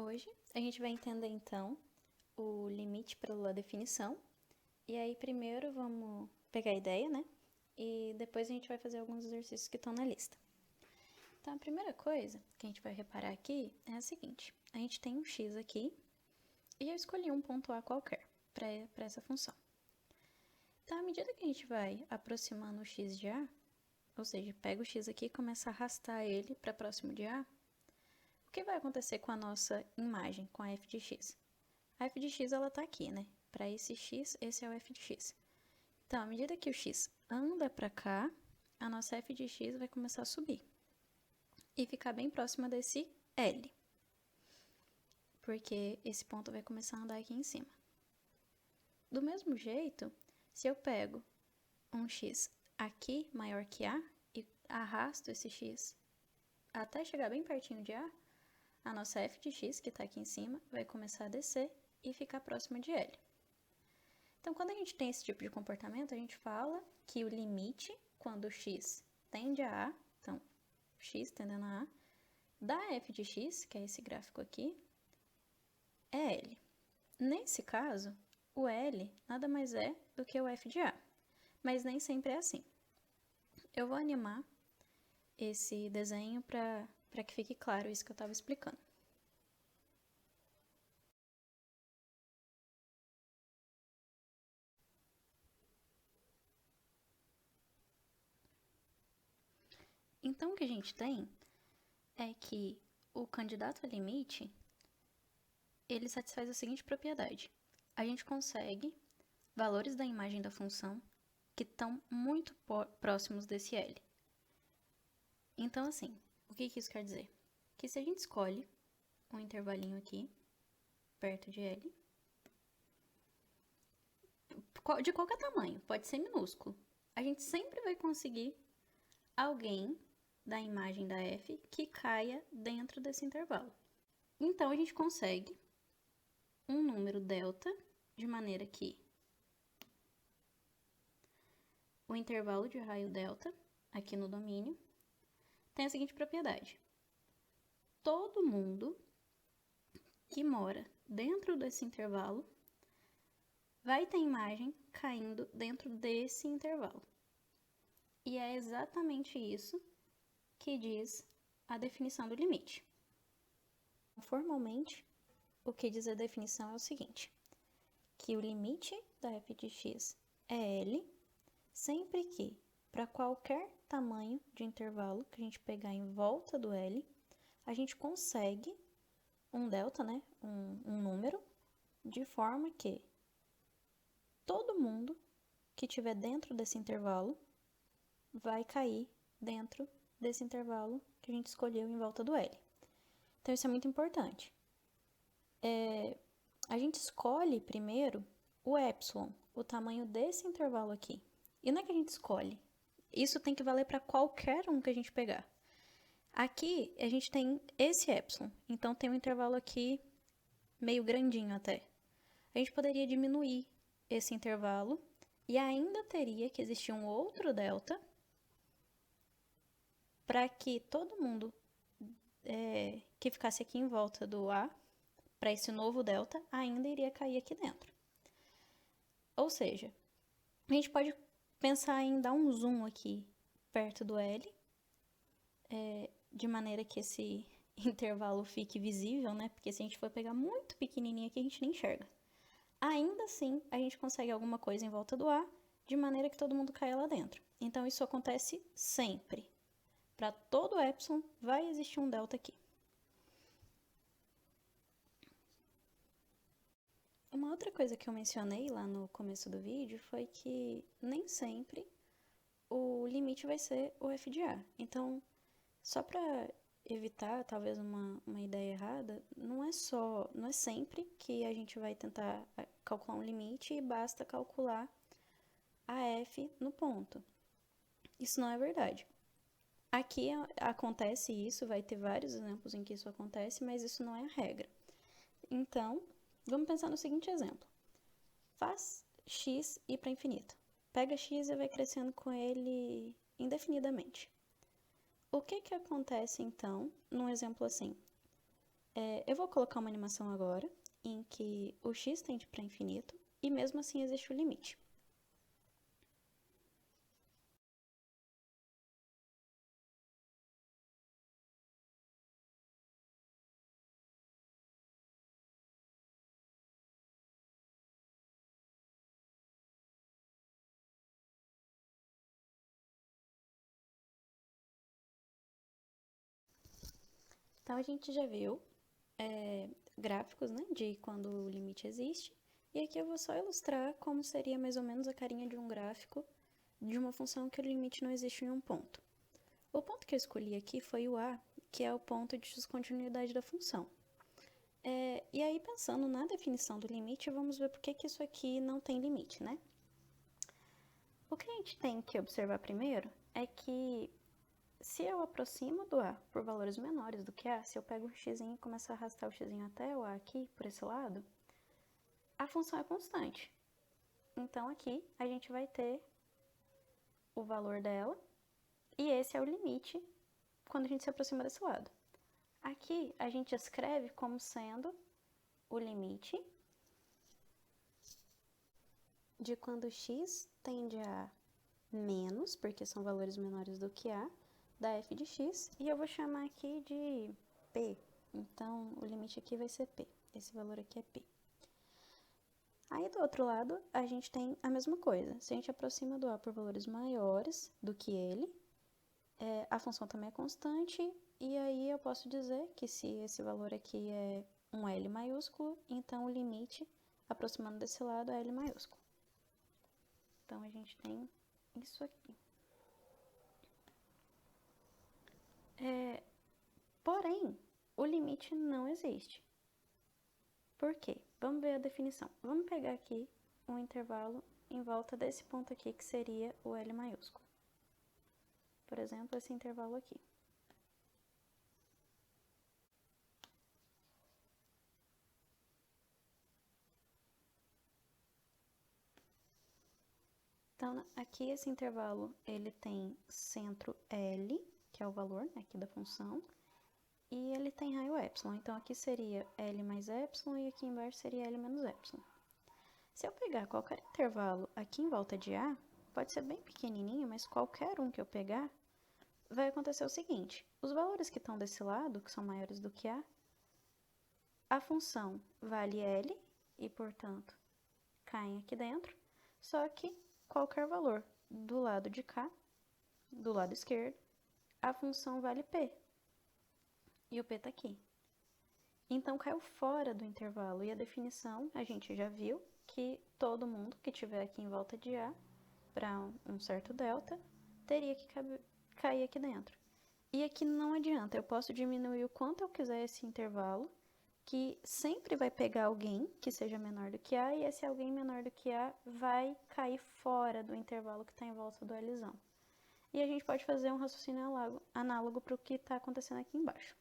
Hoje a gente vai entender então o limite pela definição. E aí primeiro vamos pegar a ideia, né? E depois a gente vai fazer alguns exercícios que estão na lista. Então a primeira coisa que a gente vai reparar aqui é a seguinte: a gente tem um x aqui e eu escolhi um ponto A qualquer para essa função. Então à medida que a gente vai aproximando o x de A, ou seja, pega o x aqui e começa a arrastar ele para próximo de A, o que vai acontecer com a nossa imagem, com a f de x? A f de x ela tá aqui, né? Para esse x, esse é o f de x. Então, à medida que o x anda para cá, a nossa f de x vai começar a subir e ficar bem próxima desse L, porque esse ponto vai começar a andar aqui em cima. Do mesmo jeito, se eu pego um x aqui maior que A e arrasto esse x até chegar bem pertinho de a nossa f de x, que está aqui em cima, vai começar a descer e ficar próxima de L. Então, quando a gente tem esse tipo de comportamento, a gente fala que o limite, quando x tende a A, então, x tendendo a A, da f de x, que é esse gráfico aqui, é L. Nesse caso, o L nada mais é do que o f de A, mas nem sempre é assim. Eu vou animar esse desenho para que fique claro isso que eu estava explicando. Então, o que a gente tem é que o candidato a limite, ele satisfaz a seguinte propriedade: a gente consegue valores da imagem da função que estão muito próximos desse L. Então, assim, o que isso quer dizer? Que se a gente escolhe um intervalinho aqui, perto de L, de qualquer tamanho, pode ser minúsculo, a gente sempre vai conseguir alguém da imagem da f que caia dentro desse intervalo. Então, a gente consegue um número delta, de maneira que o intervalo de raio delta, aqui no domínio, tem a seguinte propriedade: todo mundo que mora dentro desse intervalo vai ter imagem caindo dentro desse intervalo. E é exatamente isso que diz a definição do limite. Formalmente, o que diz a definição é o seguinte: que o limite da f de x é L, sempre que, para qualquer tamanho de intervalo que a gente pegar em volta do L, a gente consegue um delta, né, um número, de forma que todo mundo que estiver dentro desse intervalo vai cair dentro desse intervalo que a gente escolheu em volta do L. Então, isso é muito importante. A gente escolhe primeiro o epsilon, o tamanho desse intervalo aqui. E não é que a gente escolhe. Isso tem que valer para qualquer um que a gente pegar. Aqui, a gente tem esse epsilon. Então, tem um intervalo aqui meio grandinho até. A gente poderia diminuir esse intervalo e ainda teria que existir um outro delta para que todo mundo que ficasse aqui em volta do A, para esse novo delta, ainda iria cair aqui dentro. Ou seja, a gente pode pensar em dar um zoom aqui perto do L, de maneira que esse intervalo fique visível, né? Porque se a gente for pegar muito pequenininho aqui, a gente nem enxerga. Ainda assim, a gente consegue alguma coisa em volta do A, de maneira que todo mundo caia lá dentro. Então, isso acontece sempre. Para todo epsilon, vai existir um delta aqui. Uma outra coisa que eu mencionei lá no começo do vídeo foi que nem sempre o limite vai ser o f de A. Então, só para evitar talvez uma ideia errada, não é sempre que a gente vai tentar calcular um limite e basta calcular a f no ponto. Isso não é verdade. Aqui acontece isso, vai ter vários exemplos em que isso acontece, mas isso não é a regra. Então, vamos pensar no seguinte exemplo. Faz x ir para infinito. Pega x e vai crescendo com ele indefinidamente. O que acontece, então, num exemplo assim? Eu vou colocar uma animação agora em que o x tende para infinito e mesmo assim existe o limite. Então a gente já viu gráficos, né, de quando o limite existe. E aqui eu vou só ilustrar como seria mais ou menos a carinha de um gráfico de uma função que o limite não existe em um ponto. O ponto que eu escolhi aqui foi o a, que é o ponto de descontinuidade da função. E aí, pensando na definição do limite, vamos ver por que isso aqui não tem limite, né? O que a gente tem que observar primeiro é que se eu aproximo do a por valores menores do que a, se eu pego um x e começo a arrastar o x até o a aqui, por esse lado, a função é constante. Então, aqui a gente vai ter o valor dela, e esse é o limite quando a gente se aproxima desse lado. Aqui a gente escreve como sendo o limite de quando x tende a menos, porque são valores menores do que a, da f de x, e eu vou chamar aqui de p. Então, o limite aqui vai ser p. Esse valor aqui é p. Aí, do outro lado, a gente tem a mesma coisa. Se a gente aproxima do a por valores maiores do que ele, a função também é constante, e aí eu posso dizer que se esse valor aqui é um L maiúsculo, então o limite, aproximando desse lado, é L maiúsculo. Então, a gente tem isso aqui. Porém, o limite não existe. Por quê? Vamos ver a definição. Vamos pegar aqui um intervalo em volta desse ponto aqui, que seria o L maiúsculo. Por exemplo, esse intervalo aqui. Então, aqui esse intervalo, ele tem centro L, que é o valor aqui da função, e ele tem raio epsilon. Então, aqui seria L mais epsilon e aqui embaixo seria L menos epsilon. Se eu pegar qualquer intervalo aqui em volta de A, pode ser bem pequenininho, mas qualquer um que eu pegar, vai acontecer o seguinte: os valores que estão desse lado, que são maiores do que a função vale L e, portanto, caem aqui dentro, só que qualquer valor do lado de cá, do lado esquerdo, a função vale P. E o P está aqui. Então, caiu fora do intervalo. E a definição, a gente já viu que todo mundo que estiver aqui em volta de A, para um certo delta, teria que cair aqui dentro. E aqui não adianta, eu posso diminuir o quanto eu quiser esse intervalo, que sempre vai pegar alguém que seja menor do que A, e esse alguém menor do que A vai cair fora do intervalo que está em volta do Lzão. E a gente pode fazer um raciocínio análogo para o que está acontecendo aqui embaixo.